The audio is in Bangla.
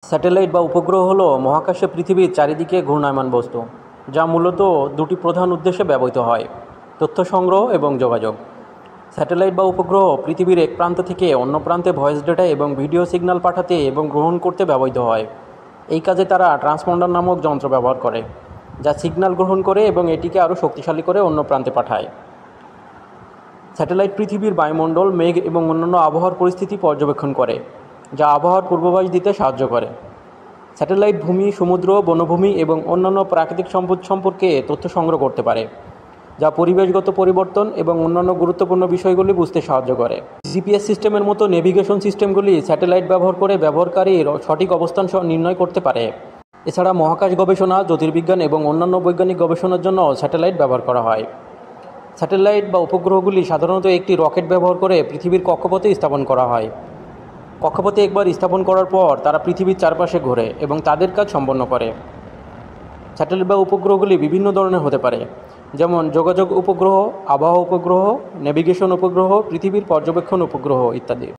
স্যাটেলাইট বা উপগ্রহ হলো মহাকাশে পৃথিবীর চারিদিকে ঘূর্ণায়মান বস্তু, যা মূলত দুটি প্রধান উদ্দেশ্যে ব্যবহৃত হয়: তথ্য সংগ্রহ এবং যোগাযোগ। স্যাটেলাইট বা উপগ্রহ পৃথিবীর এক প্রান্ত থেকে অন্য প্রান্তে ভয়েস ডেটা এবং ভিডিও সিগন্যাল পাঠাতে এবং গ্রহণ করতে ব্যবহৃত হয়। এই কাজে তারা ট্রান্সপন্ডার নামক যন্ত্র ব্যবহার করে, যা সিগন্যাল গ্রহণ করে এবং এটিকে আরও শক্তিশালী করে অন্য প্রান্তে পাঠায়। স্যাটেলাইট পৃথিবীর বায়ুমণ্ডল, মেঘ এবং অন্যান্য আবহাওয়ার পরিস্থিতি পর্যবেক্ষণ করে, যা আবহাওয়ার পূর্বাভাস দিতে সাহায্য করে। স্যাটেলাইট ভূমি, সমুদ্র, বনভূমি এবং অন্যান্য প্রাকৃতিক সম্পদ সম্পর্কে তথ্য সংগ্রহ করতে পারে, যা পরিবেশগত পরিবর্তন এবং অন্যান্য গুরুত্বপূর্ণ বিষয়গুলি বুঝতে সাহায্য করে। জিপিএস সিস্টেমের মতো নেভিগেশন সিস্টেমগুলি স্যাটেলাইট ব্যবহার করে ব্যবহারকারীর সঠিক অবস্থান নির্ণয় করতে পারে। এছাড়া মহাকাশ গবেষণা, জ্যোতির্বিজ্ঞান এবং অন্যান্য বৈজ্ঞানিক গবেষণার জন্য স্যাটেলাইট ব্যবহার করা হয়। স্যাটেলাইট বা উপগ্রহগুলি সাধারণত একটি রকেট ব্যবহার করে পৃথিবীর কক্ষপথে স্থাপন করা হয়। কক্ষপথে একবার স্থাপন করার পর তারা পৃথিবীর চারপাশে ঘোরে এবং তাদের কাজ সম্পন্ন করে। স্যাটেলাইট বা উপগ্রহগুলি বিভিন্ন ধরনের হতে পারে, যেমন যোগাযোগ উপগ্রহ, আবহাওয়া উপগ্রহ, নেভিগেশন উপগ্রহ, পৃথিবীর পর্যবেক্ষণ উপগ্রহ ইত্যাদি।